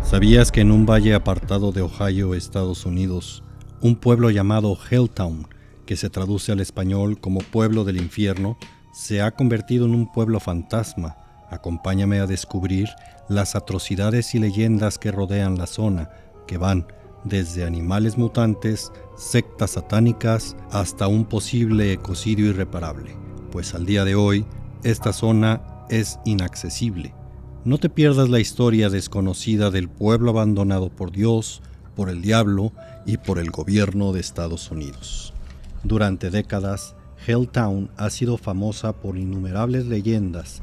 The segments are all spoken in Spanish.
¿Sabías que en un valle apartado de Ohio, Estados Unidos, un pueblo llamado Helltown, que se traduce al español como pueblo del infierno, se ha convertido en un pueblo fantasma? Acompáñame a descubrir las atrocidades y leyendas que rodean la zona, que van desde animales mutantes, sectas satánicas, hasta un posible ecocidio irreparable, pues al día de hoy esta zona es inaccesible. No te pierdas la historia desconocida del pueblo abandonado por Dios, por el diablo y por el gobierno de Estados Unidos. Durante décadas, Helltown ha sido famosa por innumerables leyendas,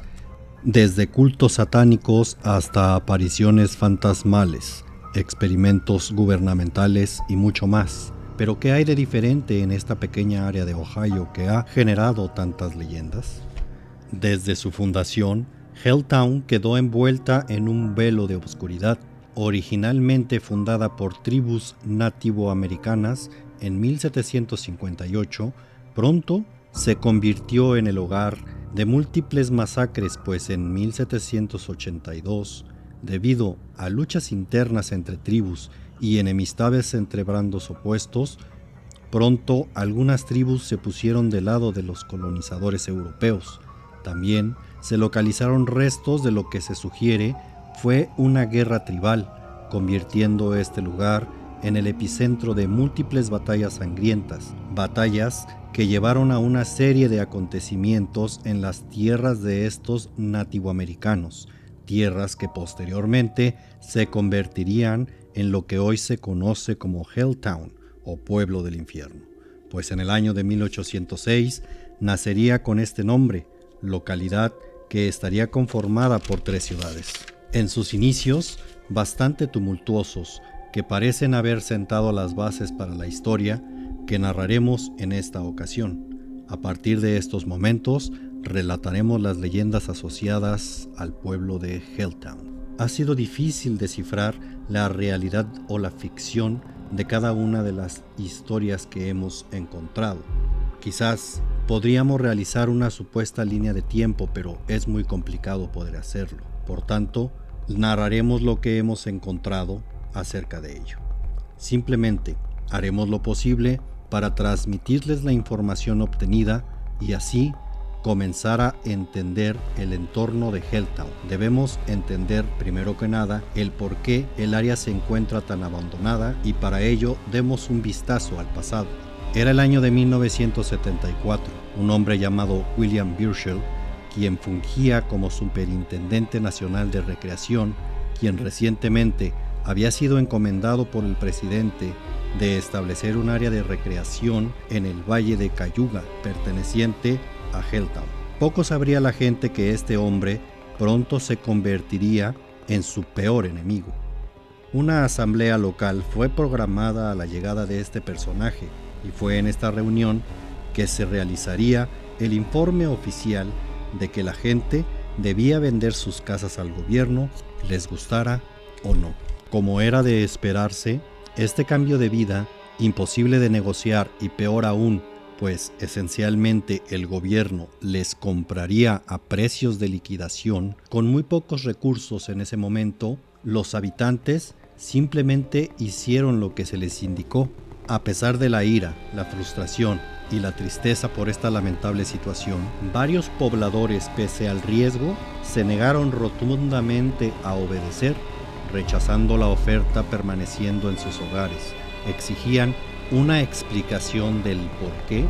desde cultos satánicos hasta apariciones fantasmales, experimentos gubernamentales y mucho más. Pero ¿qué hay de diferente en esta pequeña área de Ohio que ha generado tantas leyendas? Desde su fundación, Helltown quedó envuelta en un velo de oscuridad. Originalmente fundada por tribus nativoamericanas en 1758, pronto se convirtió en el hogar de múltiples masacres, pues en 1782, debido a luchas internas entre tribus y enemistades entre bandos opuestos, pronto algunas tribus se pusieron del lado de los colonizadores europeos. También se localizaron restos de lo que se sugiere fue una guerra tribal, convirtiendo este lugar en el epicentro de múltiples batallas sangrientas, batallas que llevaron a una serie de acontecimientos en las tierras de estos nativoamericanos, tierras que posteriormente se convertirían en lo que hoy se conoce como Helltown o Pueblo del Infierno, pues en el año de 1806 nacería con este nombre, localidad que estaría conformada por 3 ciudades. En sus inicios, bastante tumultuosos, que parecen haber sentado las bases para la historia que narraremos en esta ocasión. A partir de estos momentos, relataremos las leyendas asociadas al pueblo de Helltown. Ha sido difícil descifrar la realidad o la ficción de cada una de las historias que hemos encontrado. Quizás podríamos realizar una supuesta línea de tiempo, pero es muy complicado poder hacerlo. Por tanto, narraremos lo que hemos encontrado acerca de ello. Simplemente haremos lo posible para transmitirles la información obtenida y así comenzar a entender el entorno de Helltown. Debemos entender primero que nada el por qué el área se encuentra tan abandonada y para ello demos un vistazo al pasado. Era el año de 1974. Un hombre llamado William Birchall, quien fungía como Superintendente Nacional de Recreación, quien recientemente había sido encomendado por el presidente de establecer un área de recreación en el Valle de Cayuga, perteneciente a Helltown. Poco sabría la gente que este hombre pronto se convertiría en su peor enemigo. Una asamblea local fue programada a la llegada de este personaje, y fue en esta reunión que se realizaría el informe oficial de que la gente debía vender sus casas al gobierno, les gustara o no. Como era de esperarse, este cambio de vida, imposible de negociar y peor aún, pues esencialmente el gobierno les compraría a precios de liquidación, con muy pocos recursos en ese momento, los habitantes simplemente hicieron lo que se les indicó. A pesar de la ira, la frustración y la tristeza por esta lamentable situación, varios pobladores, pese al riesgo, se negaron rotundamente a obedecer, rechazando la oferta, permaneciendo en sus hogares. Exigían una explicación del por qué.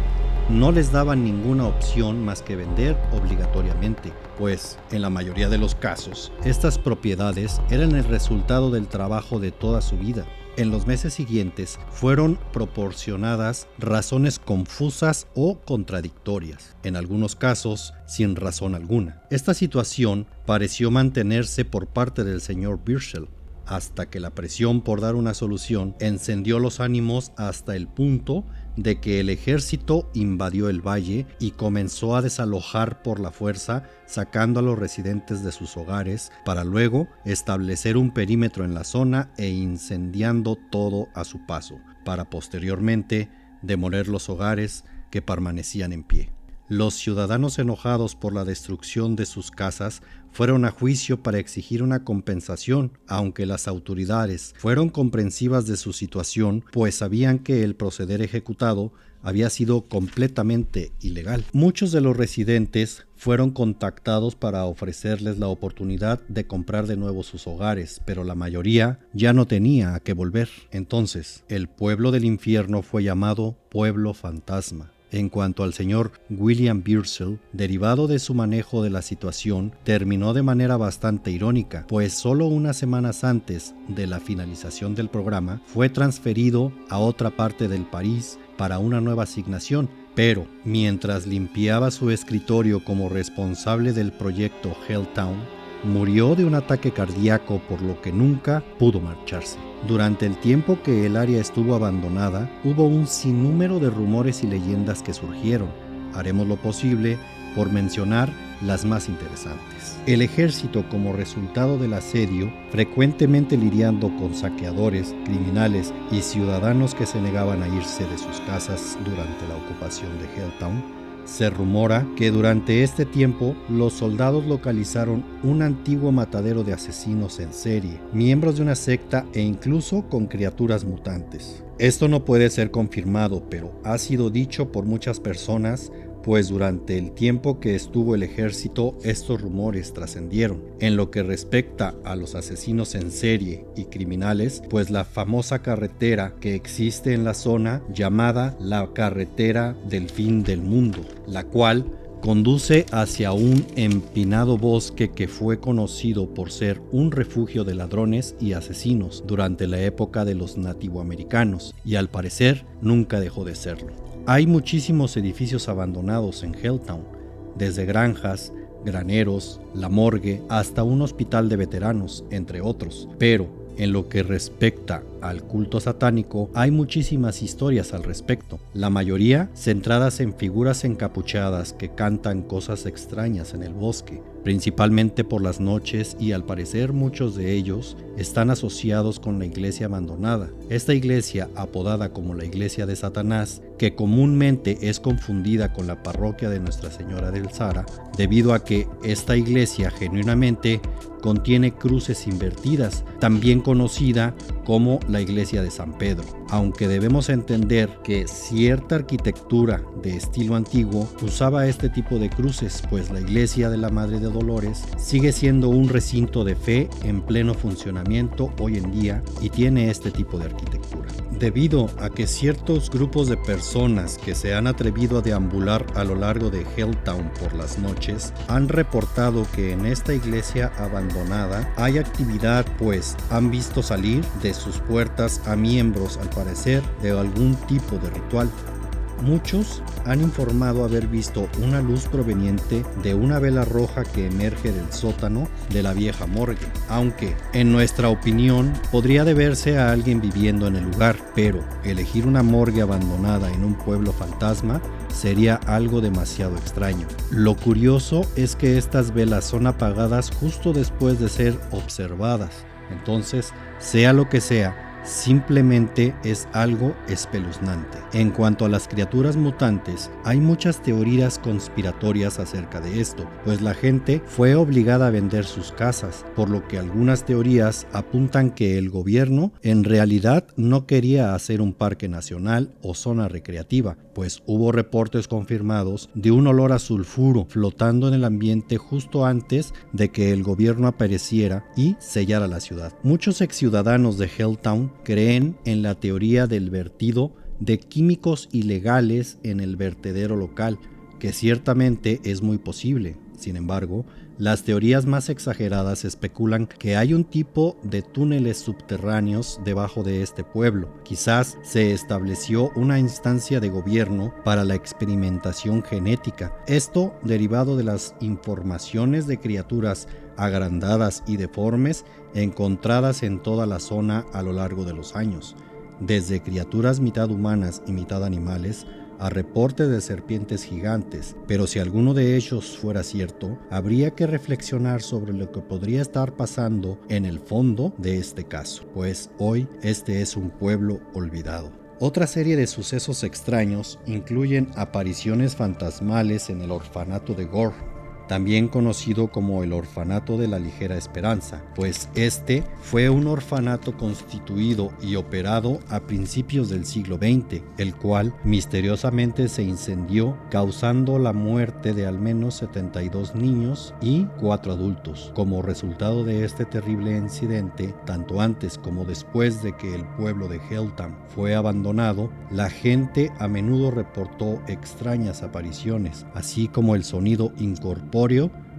No les daban ninguna opción más que vender obligatoriamente, pues en la mayoría de los casos, estas propiedades eran el resultado del trabajo de toda su vida. En los meses siguientes fueron proporcionadas razones confusas o contradictorias, en algunos casos sin razón alguna. Esta situación pareció mantenerse por parte del señor Birchall, hasta que la presión por dar una solución encendió los ánimos hasta el punto de que el ejército invadió el valle y comenzó a desalojar por la fuerza, sacando a los residentes de sus hogares para luego establecer un perímetro en la zona e incendiando todo a su paso, para posteriormente demoler los hogares que permanecían en pie. Los ciudadanos enojados por la destrucción de sus casas fueron a juicio para exigir una compensación, aunque las autoridades fueron comprensivas de su situación, pues sabían que el proceder ejecutado había sido completamente ilegal. Muchos de los residentes fueron contactados para ofrecerles la oportunidad de comprar de nuevo sus hogares, pero la mayoría ya no tenía a qué volver. Entonces, el pueblo del infierno fue llamado Pueblo Fantasma. En cuanto al señor William Birdsell, derivado de su manejo de la situación, terminó de manera bastante irónica, pues solo unas semanas antes de la finalización del programa fue transferido a otra parte del país para una nueva asignación, pero mientras limpiaba su escritorio como responsable del proyecto Helltown, murió de un ataque cardíaco, por lo que nunca pudo marcharse. Durante el tiempo que el área estuvo abandonada, hubo un sinnúmero de rumores y leyendas que surgieron. Haremos lo posible por mencionar las más interesantes. El ejército, como resultado del asedio, frecuentemente lidiando con saqueadores, criminales y ciudadanos que se negaban a irse de sus casas durante la ocupación de Helltown, se rumora que durante este tiempo los soldados localizaron un antiguo matadero de asesinos en serie, miembros de una secta e incluso con criaturas mutantes. Esto no puede ser confirmado, pero ha sido dicho por muchas personas, pues durante el tiempo que estuvo el ejército estos rumores trascendieron. En lo que respecta a los asesinos en serie y criminales, pues la famosa carretera que existe en la zona llamada la Carretera del Fin del Mundo, la cual conduce hacia un empinado bosque que fue conocido por ser un refugio de ladrones y asesinos durante la época de los nativoamericanos, y al parecer nunca dejó de serlo. Hay muchísimos edificios abandonados en Helltown, desde granjas, graneros, la morgue, hasta un hospital de veteranos, entre otros. Pero en lo que respecta al culto satánico, hay muchísimas historias al respecto, la mayoría centradas en figuras encapuchadas que cantan cosas extrañas en el bosque, principalmente por las noches, y al parecer muchos de ellos están asociados con la iglesia abandonada. Esta iglesia, apodada como la iglesia de Satanás, que comúnmente es confundida con la parroquia de Nuestra Señora del Zara, debido a que esta iglesia genuinamente contiene cruces invertidas, también conocida como la iglesia de San Pedro, aunque debemos entender que cierta arquitectura de estilo antiguo usaba este tipo de cruces, pues la iglesia de la Madre de Dolores sigue siendo un recinto de fe en pleno funcionamiento hoy en día y tiene este tipo de arquitectura. Debido a que ciertos grupos de personas que se han atrevido a deambular a lo largo de Helltown por las noches han reportado que en esta iglesia abandonada hay actividad, pues han visto salir de sus puertas a miembros, al parecer, de algún tipo de ritual. Muchos han informado haber visto una luz proveniente de una vela roja que emerge del sótano de la vieja morgue, aunque, en nuestra opinión, podría deberse a alguien viviendo en el lugar, pero elegir una morgue abandonada en un pueblo fantasma sería algo demasiado extraño. Lo curioso es que estas velas son apagadas justo después de ser observadas, entonces, sea lo que sea, simplemente es algo espeluznante. En cuanto a las criaturas mutantes, hay muchas teorías conspiratorias acerca de esto, pues la gente fue obligada a vender sus casas, por lo que algunas teorías apuntan que el gobierno en realidad no quería hacer un parque nacional o zona recreativa, pues hubo reportes confirmados de un olor a sulfuro flotando en el ambiente justo antes de que el gobierno apareciera y sellara la ciudad. Muchos exciudadanos de Helltown creen en la teoría del vertido de químicos ilegales en el vertedero local, que ciertamente es muy posible. Sin embargo, las teorías más exageradas especulan que hay un tipo de túneles subterráneos debajo de este pueblo. Quizás se estableció una instancia de gobierno para la experimentación genética. Esto derivado de las informaciones de criaturas agrandadas y deformes encontradas en toda la zona a lo largo de los años, desde criaturas mitad humanas y mitad animales a reportes de serpientes gigantes. Pero si alguno de ellos fuera cierto, habría que reflexionar sobre lo que podría estar pasando en el fondo de este caso, pues hoy este es un pueblo olvidado. Otra serie de sucesos extraños incluyen apariciones fantasmales en el orfanato de Gore, también conocido como el Orfanato de la Ligera Esperanza, pues este fue un orfanato constituido y operado a principios del siglo XX, el cual misteriosamente se incendió, causando la muerte de al menos 72 niños y 4 adultos. Como resultado de este terrible incidente, tanto antes como después de que el pueblo de Helltown fue abandonado, la gente a menudo reportó extrañas apariciones, así como el sonido incorpóreo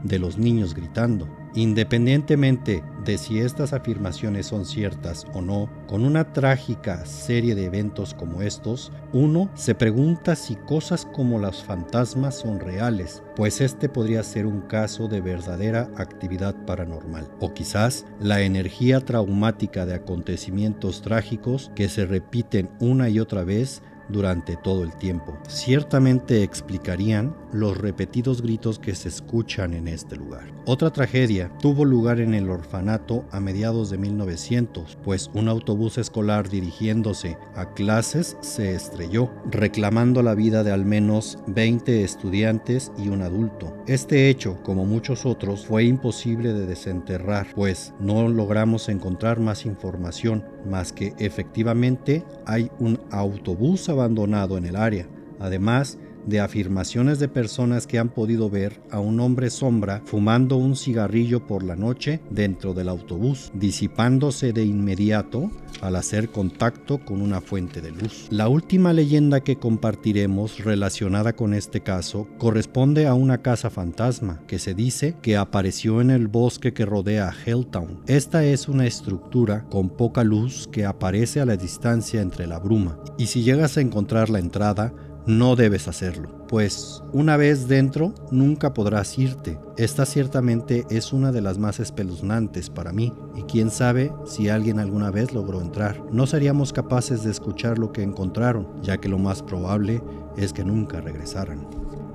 de los niños gritando. Independientemente de si estas afirmaciones son ciertas o no, con una trágica serie de eventos como estos, uno se pregunta si cosas como los fantasmas son reales, pues este podría ser un caso de verdadera actividad paranormal, o quizás la energía traumática de acontecimientos trágicos que se repiten una y otra vez durante todo el tiempo. Ciertamente explicarían los repetidos gritos que se escuchan en este lugar. Otra tragedia tuvo lugar en el orfanato a mediados de 1900, pues un autobús escolar dirigiéndose a clases se estrelló, reclamando la vida de al menos 20 estudiantes y un adulto. Este hecho, como muchos otros, fue imposible de desenterrar, pues no logramos encontrar más información, más que efectivamente hay un autobús abandonado en el área, además de afirmaciones de personas que han podido ver a un hombre sombra fumando un cigarrillo por la noche dentro del autobús, disipándose de inmediato al hacer contacto con una fuente de luz. La última leyenda que compartiremos relacionada con este caso corresponde a una casa fantasma que se dice que apareció en el bosque que rodea a Helltown. Esta es una estructura con poca luz que aparece a la distancia entre la bruma, y si llegas a encontrar la entrada, no debes hacerlo, pues una vez dentro nunca podrás irte. Esta ciertamente es una de las más espeluznantes para mí, y quién sabe si alguien alguna vez logró entrar. No seríamos capaces de escuchar lo que encontraron, ya que lo más probable es que nunca regresaran.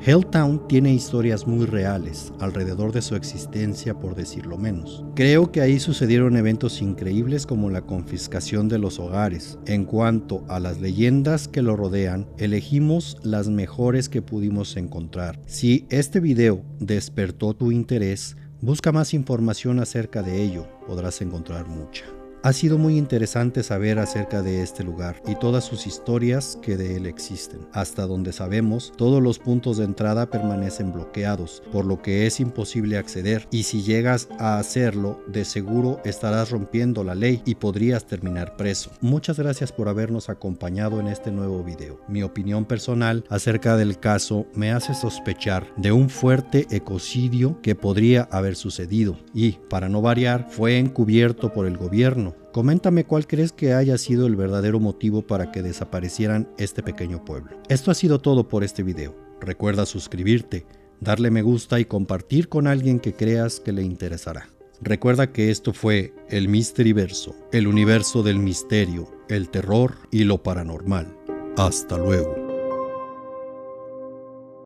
Helltown tiene historias muy reales alrededor de su existencia, por decirlo menos. Creo que ahí sucedieron eventos increíbles como la confiscación de los hogares. En cuanto a las leyendas que lo rodean, elegimos las mejores que pudimos encontrar. Si este video despertó tu interés, busca más información acerca de ello, podrás encontrar mucha. Ha sido muy interesante saber acerca de este lugar y todas sus historias que de él existen. Hasta donde sabemos, todos los puntos de entrada permanecen bloqueados, por lo que es imposible acceder, y si llegas a hacerlo, de seguro estarás rompiendo la ley y podrías terminar preso. Muchas gracias por habernos acompañado en este nuevo video. Mi opinión personal acerca del caso me hace sospechar de un fuerte ecocidio que podría haber sucedido y, para no variar, fue encubierto por el gobierno. Coméntame cuál crees que haya sido el verdadero motivo para que desaparecieran este pequeño pueblo. Esto ha sido todo por este video. Recuerda suscribirte, darle me gusta y compartir con alguien que creas que le interesará. Recuerda que esto fue el Misteryverso, el universo del misterio, el terror y lo paranormal. Hasta luego.